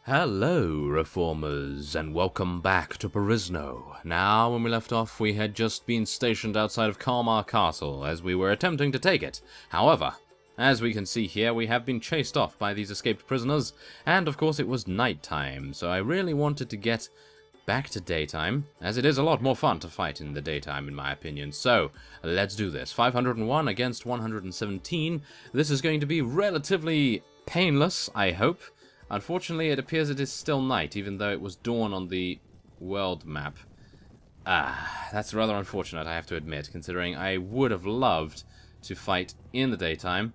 Hello, Reformers, and welcome back to Perisno. Now, when we left off, we had just been stationed outside of Kalmar Castle, as we were attempting to take it. However, as we can see here, we have been chased off by these escaped prisoners, and of course it was night time, so I really wanted to get back to daytime, as it is a lot more fun to fight in the daytime, in my opinion. So, let's do this. 501 against 117. This is going to be relatively painless, I hope. Unfortunately, it appears it is still night, even though it was dawn on the world map. That's rather unfortunate, I have to admit, considering I would have loved to fight in the daytime.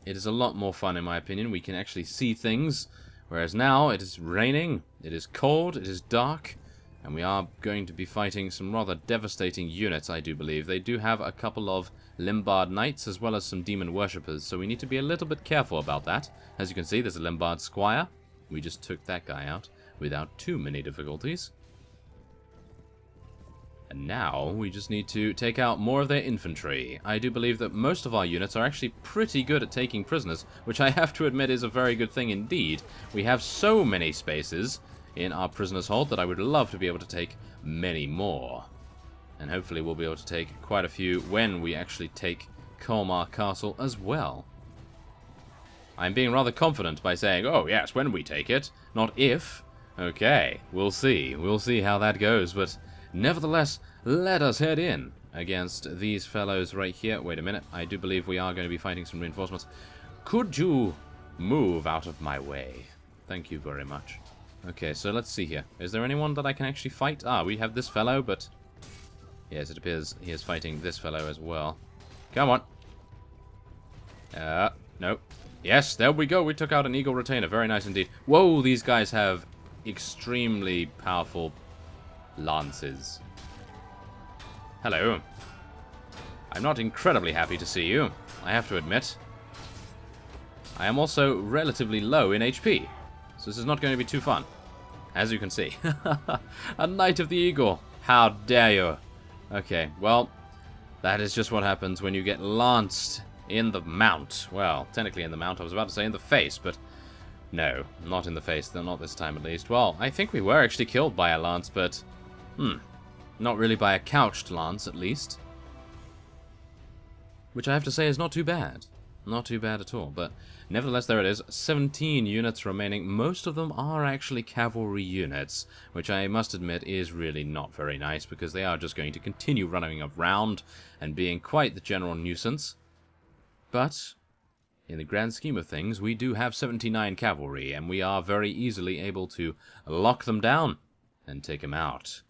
It is a lot more fun, in my opinion. We can actually see things, whereas now it is raining, it is cold, it is dark, and we are going to be fighting some rather devastating units, I do believe. They do have a couple of Limbard Knights, as well as some Demon Worshippers, so we need to be a little bit careful about that. As you can see, there's a Limbard Squire. We just took that guy out without too many difficulties. And now we just need to take out more of their infantry. I do believe that most of our units are actually pretty good at taking prisoners, which I have to admit is a very good thing indeed. We have so many spaces in our prisoners' hold that I would love to be able to take many more. And hopefully we'll be able to take quite a few when we actually take Kalmar Castle as well. I'm being rather confident by saying, oh yes, when we take it, not if. Okay, we'll see. We'll see how that goes, but nevertheless, let us head in against these fellows right here. Wait a minute, I do believe we are going to be fighting some reinforcements. Could you move out of my way? Thank you very much. Okay, so let's see here. Is there anyone that I can actually fight? We have this fellow, but yes, it appears he is fighting this fellow as well. Come on. Nope. Yes, there we go. We took out an Eagle Retainer. Very nice indeed. Whoa, these guys have extremely powerful lances. Hello. I'm not incredibly happy to see you, I have to admit. I am also relatively low in HP, so this is not going to be too fun, as you can see. A Knight of the Eagle. How dare you? Okay, well, that is just what happens when you get lanced in the mount. Well, technically in the mount. I was about to say in the face, but no, not in the face. Not this time, at least. Well, I think we were actually killed by a lance, but not really by a couched lance, at least. Which I have to say is not too bad. Not too bad at all, but nevertheless, there it is. 17 units remaining. Most of them are actually cavalry units, which I must admit is really not very nice, because they are just going to continue running around and being quite the general nuisance. But in the grand scheme of things, we do have 79 cavalry, and we are very easily able to lock them down and take them out.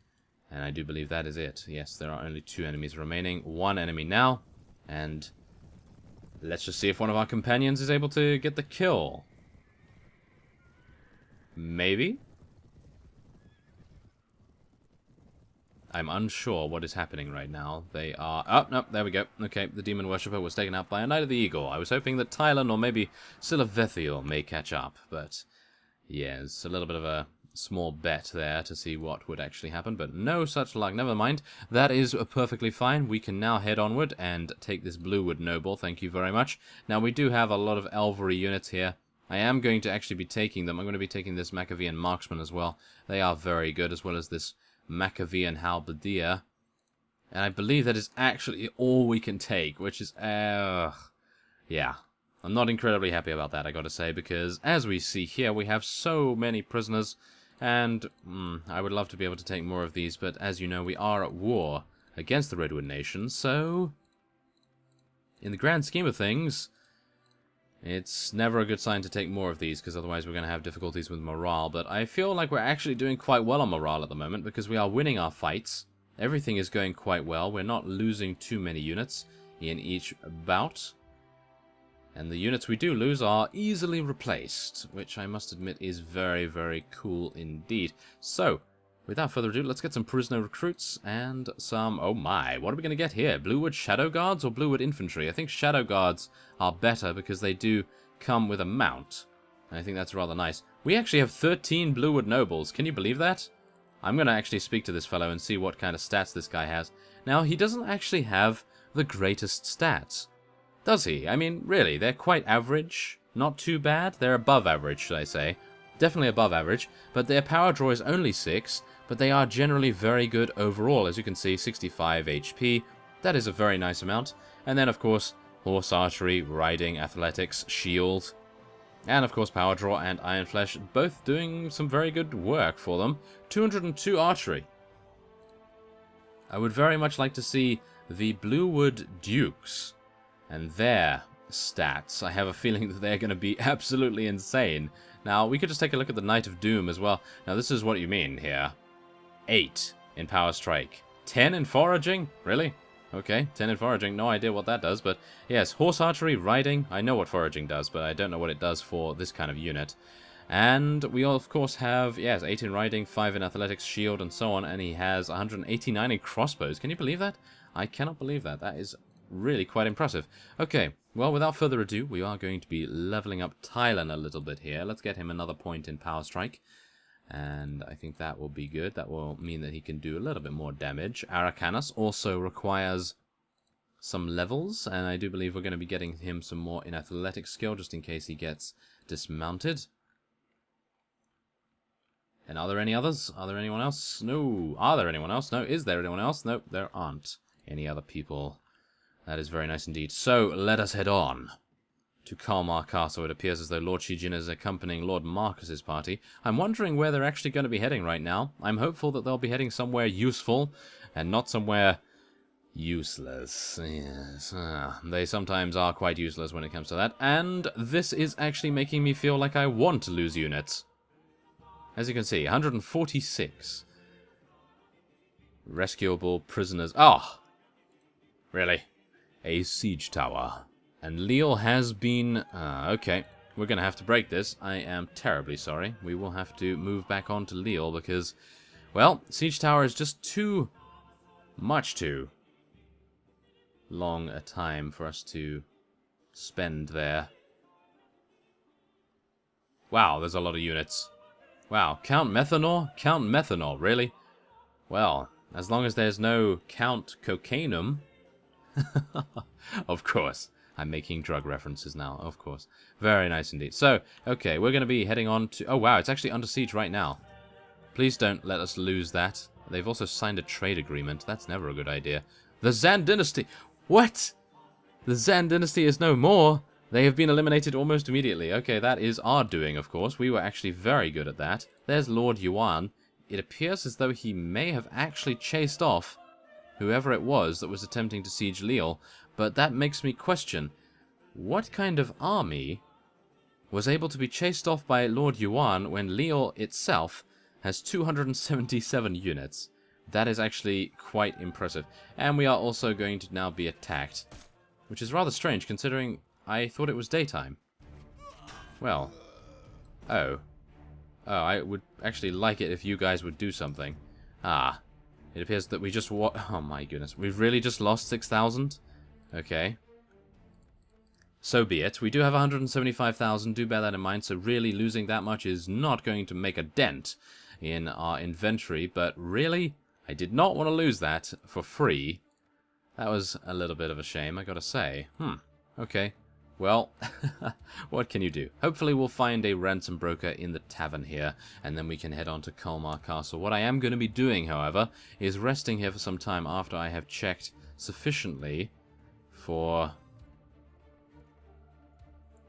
And I do believe that is it. Yes, there are only 2 enemies remaining. 1 enemy now, and let's just see if one of our companions is able to get the kill. Maybe? I'm unsure what is happening right now. They are... Oh, no, there we go. Okay, the Demon Worshipper was taken out by a Knight of the Eagle. I was hoping that Tylan or maybe Silavethiel may catch up, but yes, a little bit of a small bet there to see what would actually happen, but no such luck. Never mind. That is perfectly fine. We can now head onward and take this Bluewood Noble. Thank you very much. Now, we do have a lot of Elvery units here. I am going to actually be taking them. I'm going to be taking this Machiavellian Marksman as well. They are very good, as well as this Machiavellian Halberdier. And I believe that is actually all we can take, which is, yeah. I'm not incredibly happy about that, I gotta say, because as we see here, we have so many prisoners, and I would love to be able to take more of these, but as you know, we are at war against the Redwood Nation, so in the grand scheme of things, it's never a good sign to take more of these, because otherwise we're going to have difficulties with morale. But I feel like we're actually doing quite well on morale at the moment, because we are winning our fights. Everything is going quite well. We're not losing too many units in each bout. And the units we do lose are easily replaced, which I must admit is very, very cool indeed. So, without further ado, let's get some Perisno recruits and some... Oh my, what are we going to get here? Bluewood Shadow Guards or Bluewood Infantry? I think Shadow Guards are better because they do come with a mount. I think that's rather nice. We actually have 13 Bluewood Nobles. Can you believe that? I'm going to actually speak to this fellow and see what kind of stats this guy has. Now, he doesn't actually have the greatest stats, does he? I mean, really, they're quite average. Not too bad. They're above average, should I say. definitely above average, but their power draw is only 6, but they are generally very good overall. As you can see, 65 HP, that is a very nice amount. And then, of course, horse archery, riding, athletics, shield, and of course power draw and iron flesh, both doing some very good work for them. 202 archery. I would very much like to see the Bluewood Dukes and their stats. I have a feeling that they're going to be absolutely insane. Now, we could just take a look at the Knight of Doom as well. Now, this is what you mean here. 8 in Power Strike. 10 in Foraging? Really? Okay, 10 in Foraging. No idea what that does, but yes, Horse Archery, Riding. I know what Foraging does, but I don't know what it does for this kind of unit. And we, of course, have, yes, 8 in Riding, 5 in Athletics, Shield, and so on, and he has 189 in Crossbows. Can you believe that? I cannot believe that. That is really quite impressive. Okay, well, without further ado, we are going to be leveling up Tylan a little bit here. Let's get him another point in Power Strike. And I think that will be good. That will mean that he can do a little bit more damage. Arakanus also requires some levels, and I do believe we're going to be getting him some more in athletic skill, just in case he gets dismounted. And are there any others? Are there anyone else? No. Are there anyone else? No. Is there anyone else? No, there aren't any other people. That is very nice indeed. So, let us head on to Kalmar Castle. It appears as though Lord Shijin is accompanying Lord Marcus's party. I'm wondering where they're actually going to be heading right now. I'm hopeful that they'll be heading somewhere useful and not somewhere useless. Yes, they sometimes are quite useless when it comes to that. And this is actually making me feel like I want to lose units. As you can see, 146. Rescuable prisoners. Oh! Really? A siege tower. And Leal has been... okay, we're going to have to break this. I am terribly sorry. We will have to move back on to Leal because, well, Siege Tower is just too long a time for us to spend there. Wow, there's a lot of units. Wow, Count Methanol? Count Methanol, really? Well, as long as there's no Count Cocainum... Of course. I'm making drug references now, of course. Very nice indeed. So, okay, we're going to be heading on to... Oh, wow, it's actually under siege right now. Please don't let us lose that. They've also signed a trade agreement. That's never a good idea. The Zan Dynasty... What? The Zan Dynasty is no more? They have been eliminated almost immediately. Okay, that is our doing, of course. We were actually very good at that. There's Lord Yuan. It appears as though he may have actually chased off whoever it was that was attempting to siege Leal, but that makes me question, what kind of army was able to be chased off by Lord Yuan when Leal itself has 277 units? That is actually quite impressive. And we are also going to now be attacked, which is rather strange considering I thought it was daytime. Well, oh, I would actually like it if you guys would do something. Ah. It appears that we just oh my goodness. We've really just lost 6,000? Okay. So be it. We do have 175,000. Do bear that in mind. So really losing that much is not going to make a dent in our inventory. But really, I did not want to lose that for free. That was a little bit of a shame, I gotta say. Okay. Well, what can you do? Hopefully we'll find a ransom broker in the tavern here, and then we can head on to Kalmar Castle. What I am going to be doing, however, is resting here for some time after I have checked sufficiently for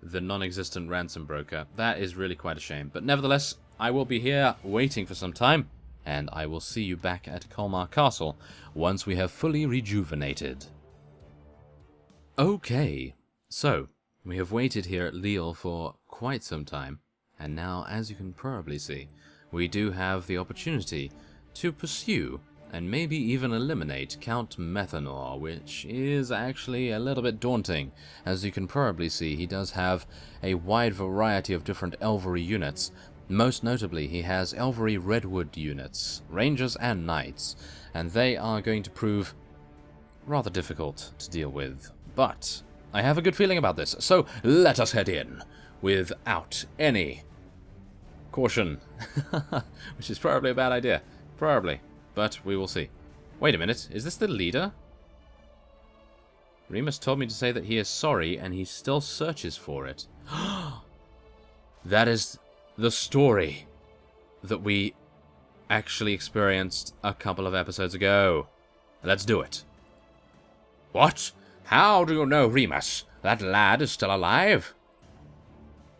the non-existent ransom broker. That is really quite a shame. But nevertheless, I will be here waiting for some time, and I will see you back at Kalmar Castle once we have fully rejuvenated. Okay, so... we have waited here at Leal for quite some time, and now, as you can probably see, we do have the opportunity to pursue and maybe even eliminate Count Methanor, which is actually a little bit daunting. As you can probably see, he does have a wide variety of different Elvery units. Most notably, he has Elvery Redwood units, Rangers and Knights, and they are going to prove rather difficult to deal with. But I have a good feeling about this, so let us head in without any caution. Which is probably a bad idea. Probably. But we will see. Wait a minute, is this the leader? Remus told me to say that he is sorry and he still searches for it. That is the story that we actually experienced a couple of episodes ago. Let's do it. What? How do you know, Remus? That lad is still alive?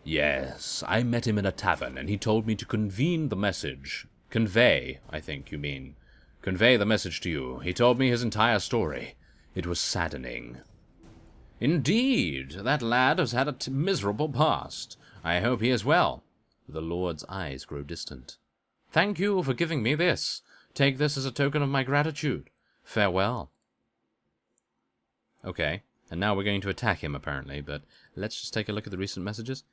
Yes, I met him in a tavern, and he told me to convene the message. Convey, I think you mean. Convey the message to you. He told me his entire story. It was saddening. Indeed, that lad has had a miserable past. I hope he is well. The Lord's eyes grow distant. Thank you for giving me this. Take this as a token of my gratitude. Farewell. Okay, and now we're going to attack him, apparently, but let's just take a look at the recent messages.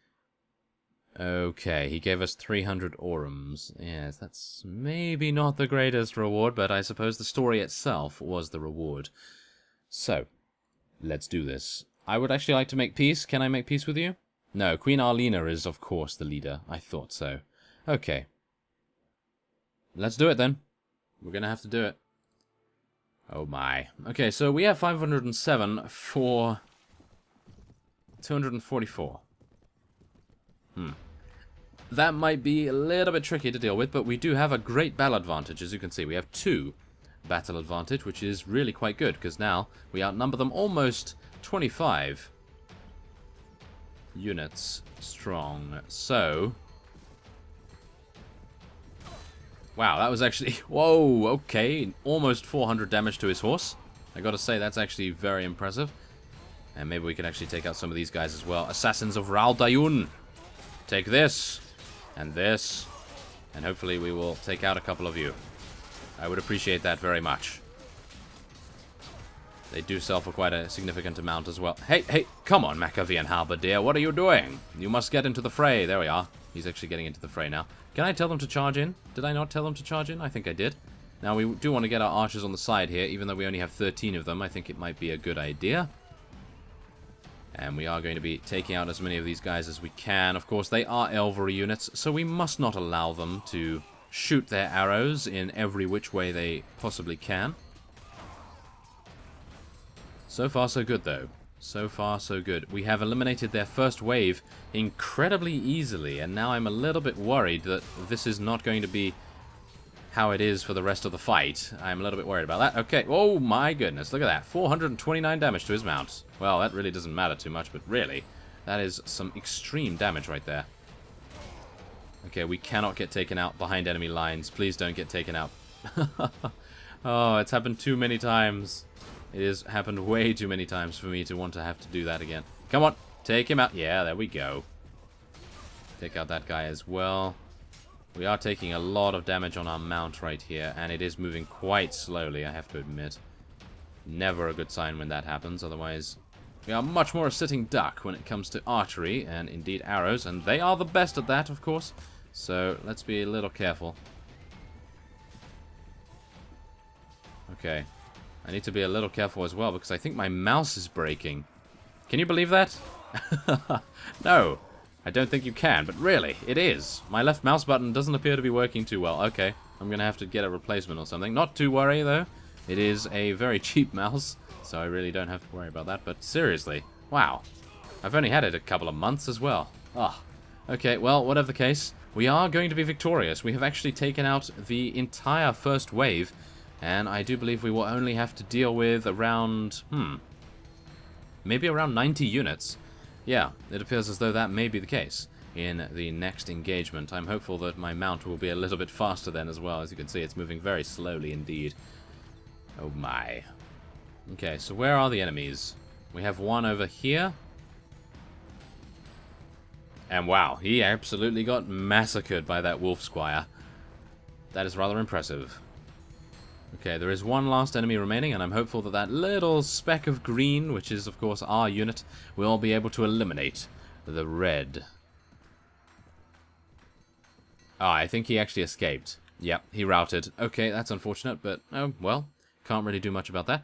Okay, he gave us 300 orums. Yes, that's maybe not the greatest reward, but I suppose the story itself was the reward. So, let's do this. I would actually like to make peace. Can I make peace with you? No, Queen Arlena is, of course, the leader. I thought so. Okay. Let's do it, then. We're going to have to do it. Oh, my. Okay, so we have 507 for 244. That might be a little bit tricky to deal with, but we do have a great battle advantage. As you can see, we have 2 battle advantage, which is really quite good, because now we outnumber them almost 25 units strong. So, wow, that was actually, whoa, okay, almost 400 damage to his horse. I gotta say, that's actually very impressive. And maybe we can actually take out some of these guys as well. Assassins of Raldayun. Take this, and hopefully we will take out a couple of you. I would appreciate that very much. They do sell for quite a significant amount as well. Hey, come on, Machiavellian Halberdier, what are you doing? You must get into the fray. There we are. He's actually getting into the fray now. Can I tell them to charge in? Did I not tell them to charge in? I think I did. Now, we do want to get our archers on the side here, even though we only have 13 of them. I think it might be a good idea. And we are going to be taking out as many of these guys as we can. Of course, they are Elvery units, so we must not allow them to shoot their arrows in every which way they possibly can. So far, so good, though. So far, so good. We have eliminated their first wave incredibly easily, and now I'm a little bit worried that this is not going to be how it is for the rest of the fight. I'm a little bit worried about that. Okay, oh my goodness, look at that. 429 damage to his mount. Well, that really doesn't matter too much, but really, that is some extreme damage right there. Okay, we cannot get taken out behind enemy lines. Please don't get taken out. Oh, it's happened too many times. It has happened way too many times for me to want to have to do that again. Come on, take him out. Yeah, there we go. Take out that guy as well. We are taking a lot of damage on our mount right here, and it is moving quite slowly, I have to admit. Never a good sign when that happens, otherwise we are much more a sitting duck when it comes to archery, and indeed arrows, and they are the best at that, of course, so let's be a little careful. Okay, I need to be a little careful as well, because I think my mouse is breaking. Can you believe that? No. I don't think you can, but really, it is. My left mouse button doesn't appear to be working too well. Okay, I'm going to have to get a replacement or something. Not to worry, though. It is a very cheap mouse, so I really don't have to worry about that. But seriously, wow. I've only had it a couple of months as well. Ah, okay, well, whatever the case, we are going to be victorious. We have actually taken out the entire first wave, and I do believe we will only have to deal with around, maybe around 90 units. Yeah, it appears as though that may be the case in the next engagement. I'm hopeful that my mount will be a little bit faster then as well. As you can see, it's moving very slowly indeed. Oh my. Okay, so where are the enemies? We have one over here. And wow, he absolutely got massacred by that wolf squire. That is rather impressive. Okay, there is one last enemy remaining, and I'm hopeful that that little speck of green, which is, of course, our unit, will be able to eliminate the red. Ah, I think he actually escaped. Yep, he routed. Okay, that's unfortunate, but, oh, well, can't really do much about that.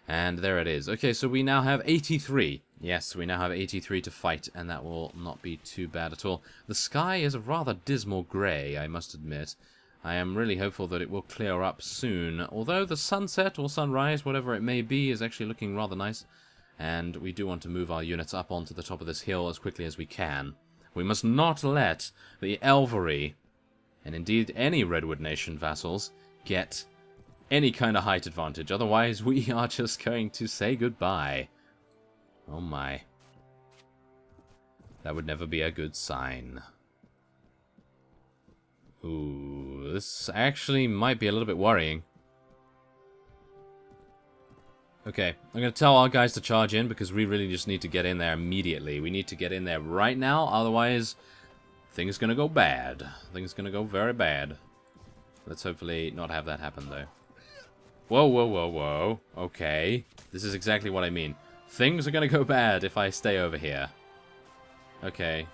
And there it is. Okay, so we now have 83. Yes, we now have 83 to fight, and that will not be too bad at all. The sky is a rather dismal grey, I must admit. I am really hopeful that it will clear up soon, although the sunset or sunrise, whatever it may be, is actually looking rather nice. And we do want to move our units up onto the top of this hill as quickly as we can. We must not let the Elvery, and indeed any Redwood Nation vassals, get any kind of height advantage. Otherwise, we are just going to say goodbye. Oh my. That would never be a good sign. Ooh, this actually might be a little bit worrying. Okay, I'm going to tell our guys to charge in because we really just need to get in there immediately. We need to get in there right now, otherwise things going to go bad. Things going to go very bad. Let's hopefully not have that happen, though. Whoa, whoa, whoa, whoa. Okay, this is exactly what I mean. Things are going to go bad if I stay over here. Okay,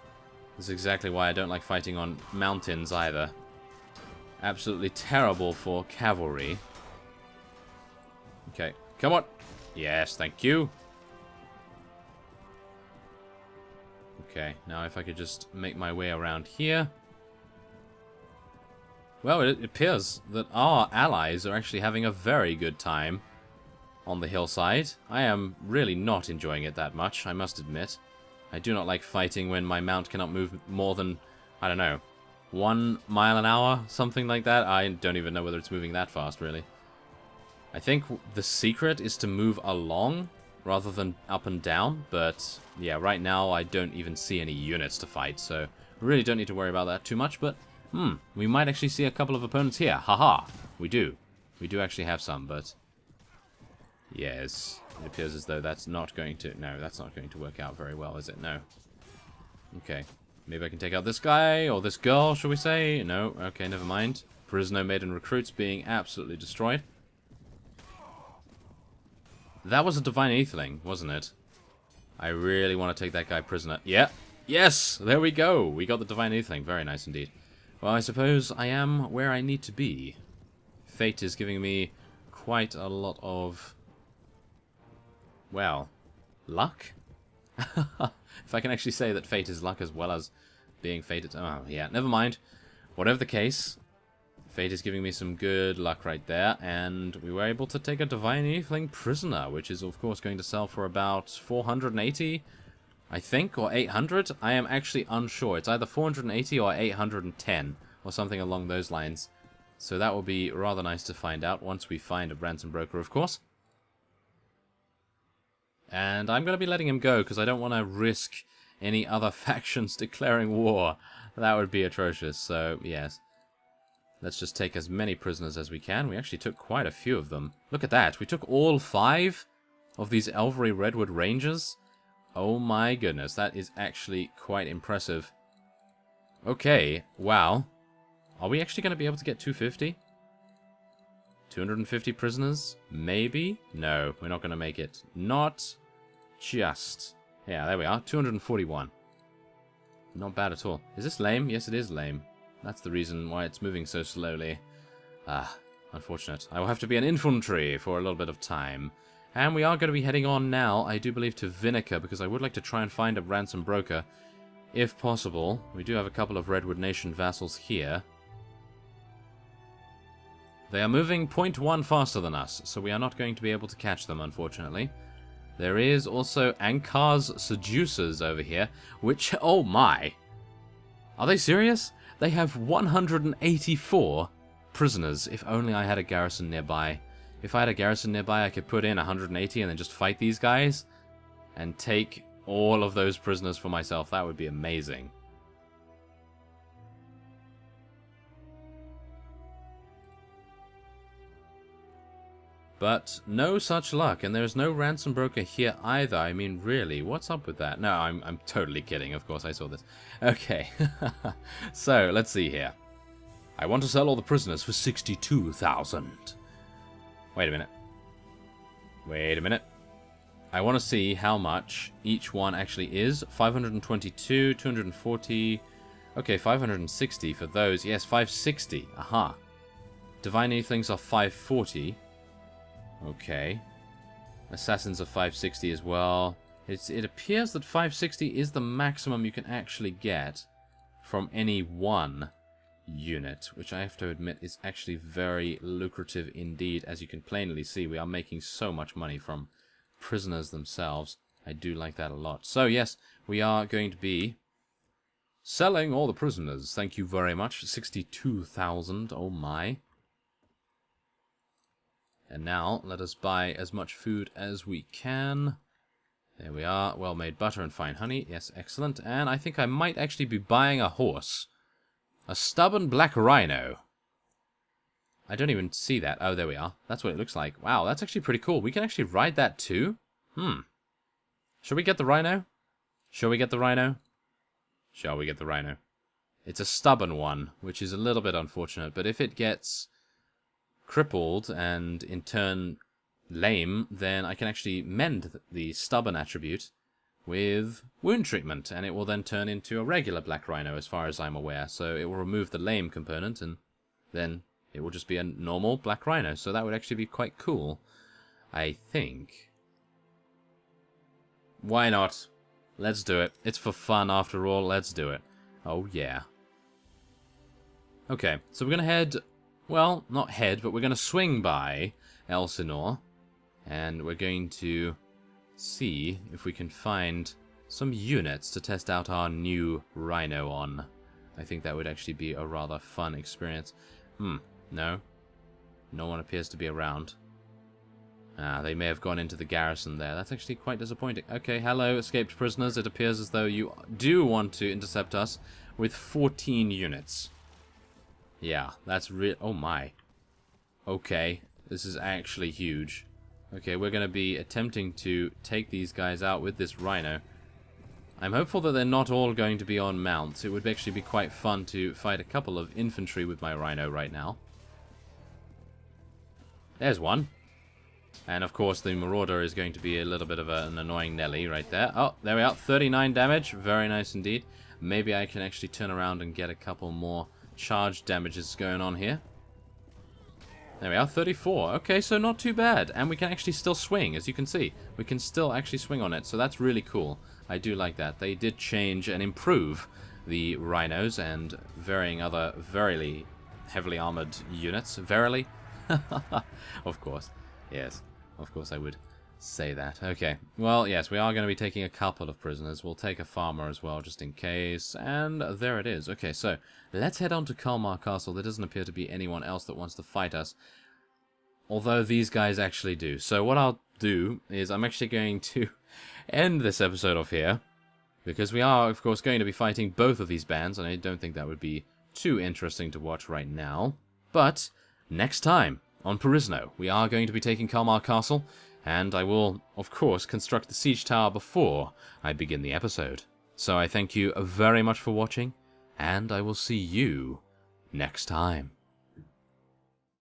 this is exactly why I don't like fighting on mountains either. Absolutely terrible for cavalry. Okay, come on. Yes, thank you. Okay, now if I could just make my way around here. Well, it appears that our allies are actually having a very good time on the hillside. I am really not enjoying it that much, I must admit. I do not like fighting when my mount cannot move more than, I don't know, 1 mile an hour, something like that. I don't even know whether it's moving that fast, really. I think the secret is to move along rather than up and down, but yeah, right now I don't even see any units to fight, so really don't need to worry about that too much, but we might actually see a couple of opponents here. Haha, we do. We do actually have some, but yes, it appears as though that's not going to, no, that's not going to work out very well, is it? No. Okay, maybe I can take out this guy, or this girl, shall we say? No, okay, never mind. Perisno maiden recruits being absolutely destroyed. That was a Divine Aetheling, wasn't it? I really want to take that guy prisoner. Yeah. Yes! There we go! We got the Divine Aetheling. Very nice indeed. Well, I suppose I am where I need to be. Fate is giving me quite a lot of, well, luck? If I can actually say that fate is luck as well as being fated. Oh, yeah, never mind. Whatever the case, fate is giving me some good luck right there, and we were able to take a Divine Aetheling prisoner, which is, of course, going to sell for about 480, I think, or 800. I am actually unsure. It's either 480 or 810, or something along those lines. So that will be rather nice to find out once we find a ransom broker, of course. And I'm going to be letting him go, because I don't want to risk any other factions declaring war. That would be atrocious, so yes. Let's just take as many prisoners as we can. We actually took quite a few of them. Look at that. We took all 5 of these Elvery Redwood Rangers. Oh my goodness. That is actually quite impressive. Okay. Wow. Are we actually going to be able to get 250? 250 prisoners? Maybe? No, we're not going to make it. Not just. Yeah, there we are. 241. Not bad at all. Is this lame? Yes, it is lame. That's the reason why it's moving so slowly. Ah, unfortunate. I will have to be an infantry for a little bit of time. And we are going to be heading on now, I do believe, to Vinica, because I would like to try and find a ransom broker, if possible. We do have a couple of Redwood Nation vassals here. They are moving 0.1 faster than us, so we are not going to be able to catch them, unfortunately. There is also Ankar's Seducers over here, which, oh my! Are they serious? They have 184 prisoners. If only I had a garrison nearby. If I had a garrison nearby, I could put in 180 and then just fight these guys and take all of those prisoners for myself. That would be amazing. But no such luck, and there's no ransom broker here either. I mean, really, what's up with that? No, I'm totally kidding. Of course, I saw this. Okay, so let's see here. I want to sell all the prisoners for 62,000. Wait a minute. Wait a minute. I want to see how much each one actually is. 522, 240. Okay, 560 for those. Yes, 560. Aha. Divine Aethelings are 540. Okay. Assassins are 560 as well. It appears that 560 is the maximum you can actually get from any one unit, which I have to admit is actually very lucrative indeed. As you can plainly see, we are making so much money from prisoners themselves. I do like that a lot. So yes, we are going to be Selling all the prisoners. Thank you very much. 62,000. Oh my. And now, let us buy as much food as we can. There we are. Well-made butter and fine honey. Yes, excellent. And I think I might actually be buying a horse. A stubborn black rhino. I don't even see that. Oh, there we are. That's what it looks like. Wow, that's actually pretty cool. We can actually ride that too? Should we get the rhino? Shall we get the rhino? Shall we get the rhino? It's a stubborn one, which is a little bit unfortunate. But if it gets crippled and in turn lame, then I can actually mend the stubborn attribute with wound treatment, and it will then turn into a regular black rhino as far as I'm aware. So it will remove the lame component, and then it will just be a normal black rhino. So that would actually be quite cool, I think. Why not? Let's do it. It's for fun after all. Let's do it. Oh yeah. Okay, so we're going to head... Well, not head, but we're going to swing by Elsinore. And we're going to see if we can find some units to test out our new rhino on. I think that would actually be a rather fun experience. No. No one appears to be around. Ah, they may have gone into the garrison there. That's actually quite disappointing. Okay, hello, escaped prisoners. It appears as though you do want to intercept us with 14 units. Yeah, that's real. Oh my. Okay, this is actually huge. Okay, we're going to be attempting to take these guys out with this rhino. I'm hopeful that they're not all going to be on mounts. It would actually be quite fun to fight a couple of infantry with my rhino right now. There's one. And of course the marauder is going to be a little bit of an annoying Nelly right there. Oh, there we are. 39 damage. Very nice indeed. Maybe I can actually turn around and get a couple more charge damages going on here. There we are, 34. Okay, so not too bad. And we can actually still swing, as you can see. We can still actually swing on it, so that's really cool. I do like that. They did change and improve the rhinos and varying other very heavily armored units. Verily? Of course. Yes, of course I would say that. Okay, well, yes, we are going to be taking a couple of prisoners. We'll take a farmer as well, just in case. And there it is. Okay, so let's head on to Kalmar Castle. There doesn't appear to be anyone else that wants to fight us, although these guys actually do. So what I'll do is I'm actually going to end this episode off here, because we are, of course, going to be fighting both of these bands, and I don't think that would be too interesting to watch right now. But next time on Perisno, we are going to be taking Kalmar Castle, and I will, of course, construct the siege tower before I begin the episode. So I thank you very much for watching, and I will see you next time.